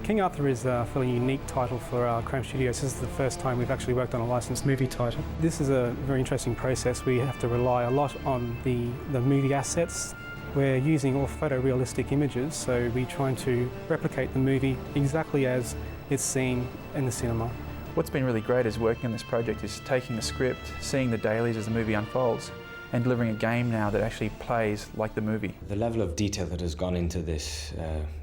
King Arthur is a fairly unique title for Cram Studios. This is the first time we've actually worked on a licensed movie title. This is a very interesting process. We have to rely a lot on the movie assets. We're using all photorealistic images, so we're trying to replicate the movie exactly as it's seen in the cinema. What's been really great is working on this project is taking the script, seeing the dailies as the movie unfolds, and delivering a game now that actually plays like the movie. The level of detail that has gone into this,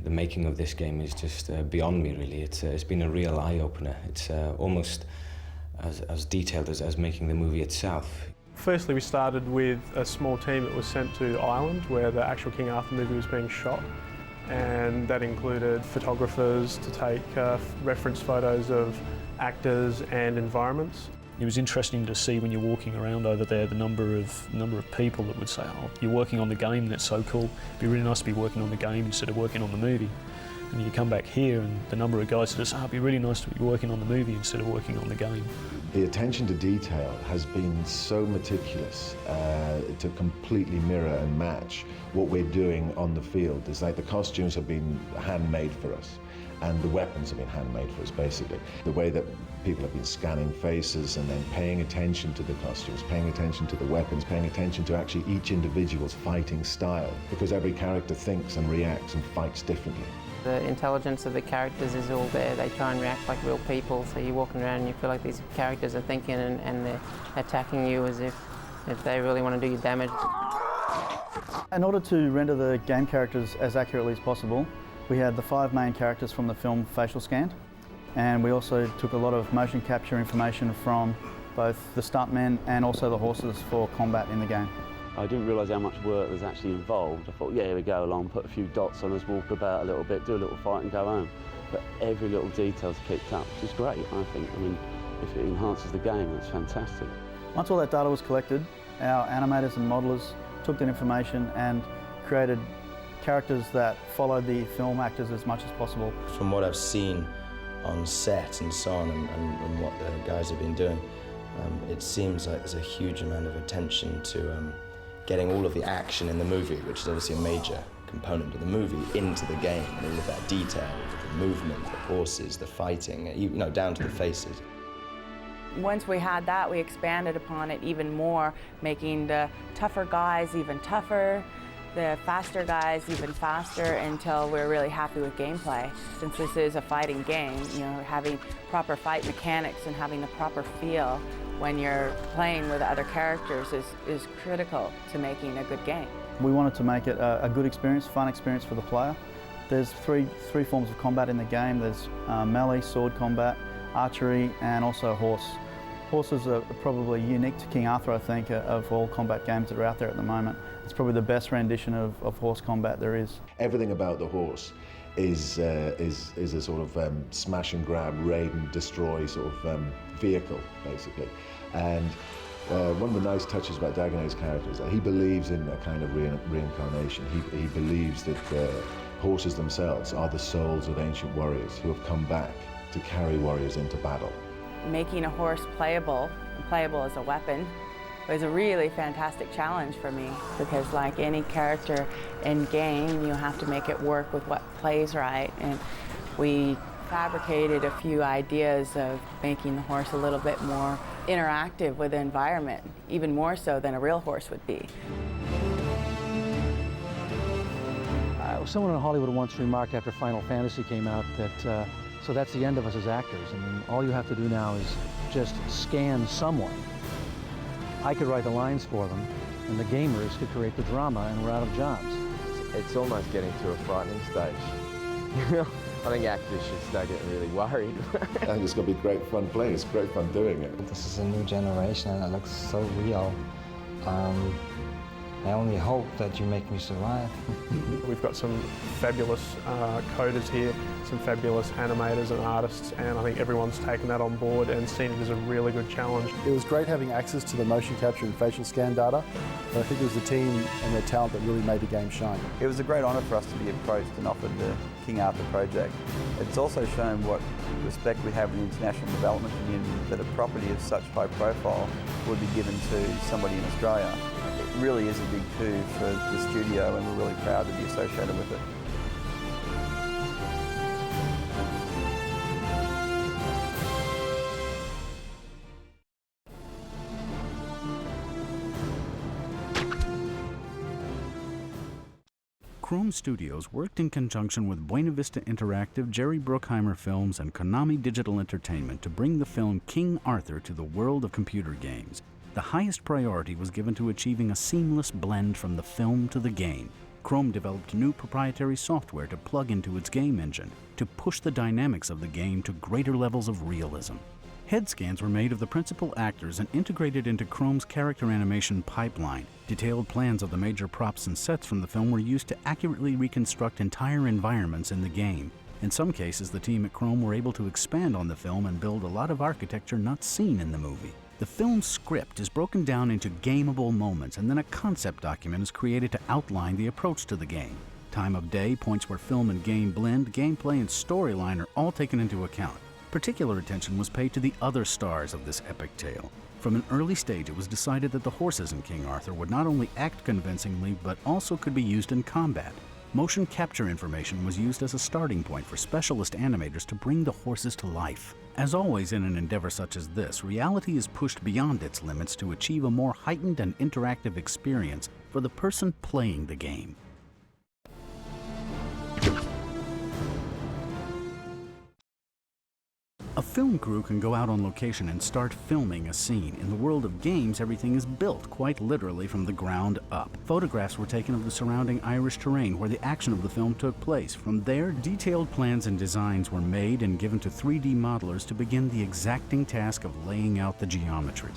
the making of this game, is just beyond me, really. It's been a real eye-opener. It's almost as detailed as making the movie itself. Firstly, we started with a small team that was sent to Ireland, where the actual King Arthur movie was being shot. And that included photographers to take reference photos of actors and environments. It was interesting to see when you're walking around over there the number of people that would say, "Oh, you're working on the game, that's so cool. It'd be really nice to be working on the game instead of working on the movie." And you come back here and the number of guys that say, "Oh, it'd be really nice to be working on the movie instead of working on the game." The attention to detail has been so meticulous to completely mirror and match what we're doing on the field. It's like the costumes have been handmade for us, and the weapons have been handmade for us, basically. The way that people have been scanning faces and then paying attention to the costumes, paying attention to the weapons, paying attention to actually each individual's fighting style, because every character thinks and reacts and fights differently. The intelligence of the characters is all there. They try and react like real people, so you're walking around and you feel like these characters are thinking and they're attacking you as if they really want to do you damage. In order to render the game characters as accurately as possible, we had the 5 main characters from the film facial scanned, and we also took a lot of motion capture information from both the stuntmen and also the horses for combat in the game. I didn't realise how much work was actually involved. I thought, yeah, here we go along, put a few dots on us, walk about a little bit, do a little fight and go home. But every little detail's kicked up, which is great, I think. I mean, if it enhances the game, that's fantastic. Once all that data was collected, our animators and modelers took that information and created characters that followed the film actors as much as possible. From what I've seen on set and so on, and what the guys have been doing, it seems like there's a huge amount of attention to getting all of the action in the movie, which is obviously a major component of the movie, into the game, and all of that detail, the movement, the horses, the fighting, you know, down to the faces. Once we had that, we expanded upon it even more, making the tougher guys even tougher, the faster guys even faster, until we're really happy with gameplay. Since this is a fighting game, you know, having proper fight mechanics and having the proper feel when you're playing with other characters is critical to making a good game. We wanted to make it a good experience, fun experience for the player. There's three forms of combat in the game. There's melee, sword combat, archery, and also horse. Horses are probably unique to King Arthur, I think, of all combat games that are out there at the moment. It's probably the best rendition of horse combat there is. Everything about the horse is a sort of smash and grab, raid and destroy sort of vehicle, basically. And one of the nice touches about Dagonet's character is that he believes in a kind of reincarnation. He believes that horses themselves are the souls of ancient warriors who have come back to carry warriors into battle. Making a horse playable as a weapon was a really fantastic challenge for me, because like any character in game, you have to make it work with what plays right. And we fabricated a few ideas of making the horse a little bit more interactive with the environment, even more so than a real horse would be. Someone in Hollywood once remarked after Final Fantasy came out that so that's the end of us as actors. I mean, all you have to do now is just scan someone. I could write the lines for them, and the gamers could create the drama, and we're out of jobs. It's almost getting to a frightening stage. I think actors should start getting really worried. I think it's going to be great fun playing. It's great fun doing it. This is a new generation, and it looks so real. I only hope that you make me survive. We've got some fabulous coders here, some fabulous animators and artists, and I think everyone's taken that on board and seen it as a really good challenge. It was great having access to the motion capture and facial scan data, but I think it was the team and their talent that really made the game shine. It was a great honour for us to be approached and offered the King Arthur project. It's also shown what respect we have in the international development community, that a property of such high profile would be given to somebody in Australia. It really is a big coup for the studio, and we're really proud to be associated with it. Chrome Studios worked in conjunction with Buena Vista Interactive, Jerry Bruckheimer Films, and Konami Digital Entertainment to bring the film King Arthur to the world of computer games. The highest priority was given to achieving a seamless blend from the film to the game. Chrome developed new proprietary software to plug into its game engine to push the dynamics of the game to greater levels of realism. Head scans were made of the principal actors and integrated into Chrome's character animation pipeline. Detailed plans of the major props and sets from the film were used to accurately reconstruct entire environments in the game. In some cases, the team at Chrome were able to expand on the film and build a lot of architecture not seen in the movie. The film's script is broken down into gameable moments, and then a concept document is created to outline the approach to the game. Time of day, points where film and game blend, gameplay and storyline are all taken into account. Particular attention was paid to the other stars of this epic tale. From an early stage, it was decided that the horses in King Arthur would not only act convincingly, but also could be used in combat. Motion capture information was used as a starting point for specialist animators to bring the horses to life. As always in an endeavor such as this, reality is pushed beyond its limits to achieve a more heightened and interactive experience for the person playing the game. A film crew can go out on location and start filming a scene. In the world of games, everything is built, quite literally, from the ground up. Photographs were taken of the surrounding Irish terrain where the action of the film took place. From there, detailed plans and designs were made and given to 3D modelers to begin the exacting task of laying out the geometry.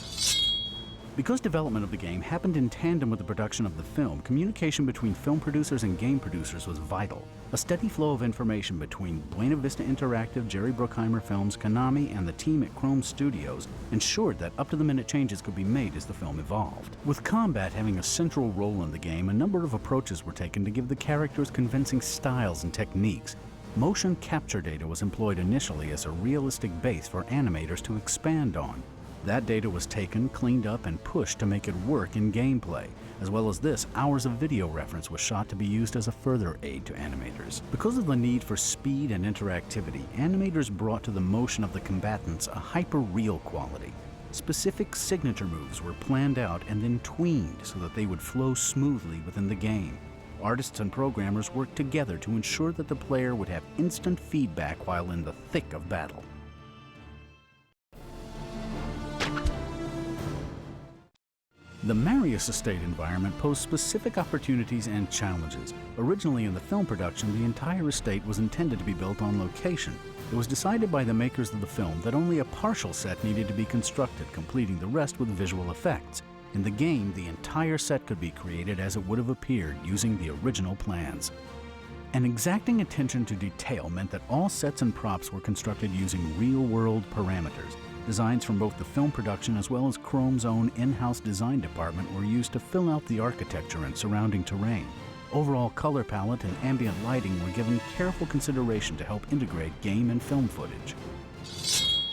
Because development of the game happened in tandem with the production of the film, communication between film producers and game producers was vital. A steady flow of information between Buena Vista Interactive, Jerry Bruckheimer Films, Konami, and the team at Chrome Studios ensured that up-to-the-minute changes could be made as the film evolved. With combat having a central role in the game, a number of approaches were taken to give the characters convincing styles and techniques. Motion capture data was employed initially as a realistic base for animators to expand on. That data was taken, cleaned up, and pushed to make it work in gameplay. As well as this, hours of video reference was shot to be used as a further aid to animators. Because of the need for speed and interactivity, animators brought to the motion of the combatants a hyper-real quality. Specific signature moves were planned out and then tweened so that they would flow smoothly within the game. Artists and programmers worked together to ensure that the player would have instant feedback while in the thick of battle. The Marius Estate environment posed specific opportunities and challenges. Originally in the film production, the entire estate was intended to be built on location. It was decided by the makers of the film that only a partial set needed to be constructed, completing the rest with visual effects. In the game, the entire set could be created as it would have appeared using the original plans. An exacting attention to detail meant that all sets and props were constructed using real-world parameters. Designs from both the film production as well as Chrome's own in-house design department were used to fill out the architecture and surrounding terrain. Overall color palette and ambient lighting were given careful consideration to help integrate game and film footage.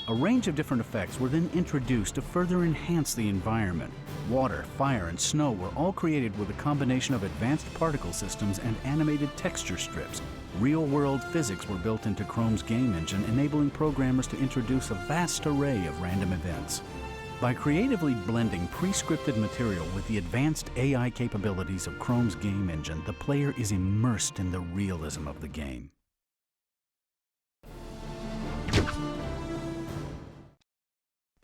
A range of different effects were then introduced to further enhance the environment. Water, fire, and snow were all created with a combination of advanced particle systems and animated texture strips. Real-world physics were built into Chrome's game engine, enabling programmers to introduce a vast array of random events. By creatively blending pre-scripted material with the advanced AI capabilities of Chrome's game engine, the player is immersed in the realism of the game.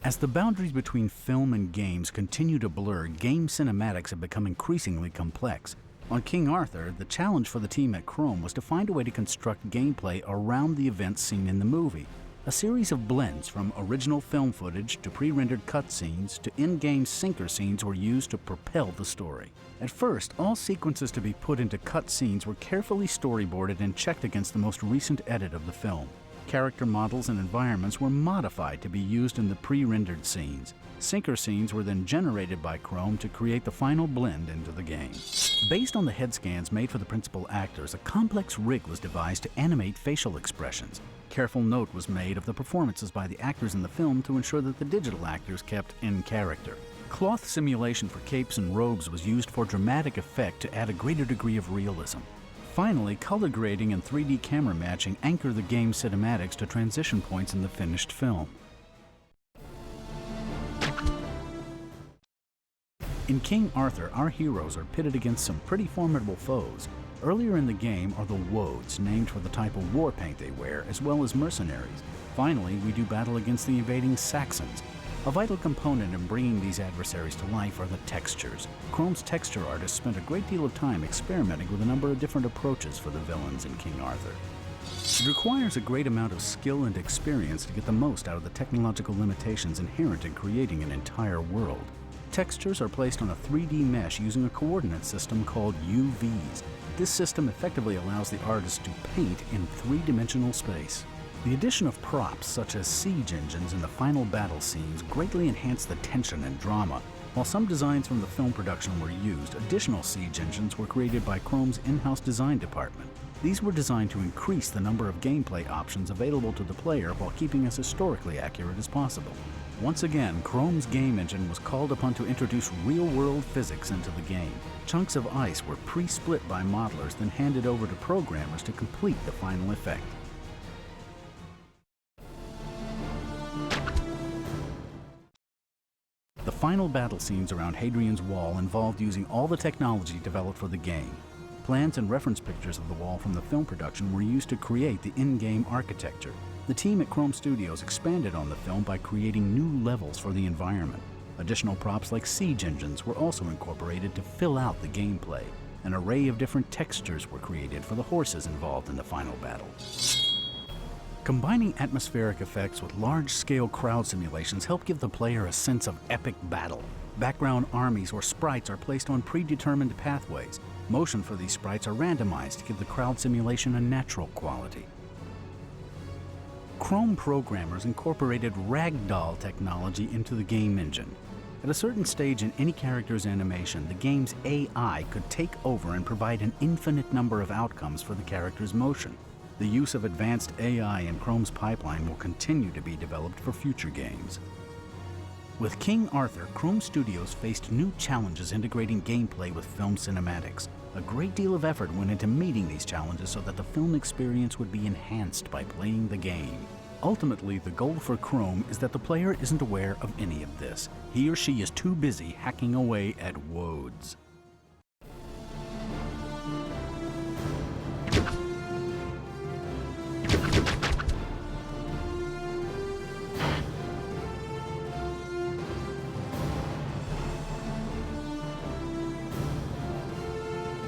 As the boundaries between film and games continue to blur, game cinematics have become increasingly complex. On King Arthur, the challenge for the team at Chrome was to find a way to construct gameplay around the events seen in the movie. A series of blends from original film footage to pre-rendered cutscenes to in-game syncer scenes were used to propel the story. At first, all sequences to be put into cutscenes were carefully storyboarded and checked against the most recent edit of the film. Character models and environments were modified to be used in the pre-rendered scenes. Syncer scenes were then generated by Chrome to create the final blend into the game. Based on the head scans made for the principal actors, a complex rig was devised to animate facial expressions. Careful note was made of the performances by the actors in the film to ensure that the digital actors kept in character. Cloth simulation for capes and robes was used for dramatic effect to add a greater degree of realism. Finally, color grading and 3D camera matching anchor the game's cinematics to transition points in the finished film. In King Arthur, our heroes are pitted against some pretty formidable foes. Earlier in the game are the Woads, named for the type of war paint they wear, as well as mercenaries. Finally, we do battle against the invading Saxons. A vital component in bringing these adversaries to life are the textures. Chrome's texture artists spent a great deal of time experimenting with a number of different approaches for the villains in King Arthur. It requires a great amount of skill and experience to get the most out of the technological limitations inherent in creating an entire world. Textures are placed on a 3D mesh using a coordinate system called UVs. This system effectively allows the artist to paint in three-dimensional space. The addition of props such as siege engines in the final battle scenes greatly enhanced the tension and drama. While some designs from the film production were used, additional siege engines were created by Chrome's in-house design department. These were designed to increase the number of gameplay options available to the player while keeping as historically accurate as possible. Once again, Chrome's game engine was called upon to introduce real-world physics into the game. Chunks of ice were pre-split by modelers, then handed over to programmers to complete the final effect. The final battle scenes around Hadrian's Wall involved using all the technology developed for the game. Plans and reference pictures of the wall from the film production were used to create the in-game architecture. The team at Chrome Studios expanded on the film by creating new levels for the environment. Additional props like siege engines were also incorporated to fill out the gameplay. An array of different textures were created for the horses involved in the final battle. Combining atmospheric effects with large-scale crowd simulations help give the player a sense of epic battle. Background armies or sprites are placed on predetermined pathways. Motion for these sprites are randomized to give the crowd simulation a natural quality. Chrome programmers incorporated ragdoll technology into the game engine. At a certain stage in any character's animation, the game's AI could take over and provide an infinite number of outcomes for the character's motion. The use of advanced AI in Chrome's pipeline will continue to be developed for future games. With King Arthur, Chrome Studios faced new challenges integrating gameplay with film cinematics. A great deal of effort went into meeting these challenges so that the film experience would be enhanced by playing the game. Ultimately, the goal for Chrome is that the player isn't aware of any of this. He or she is too busy hacking away at Woads.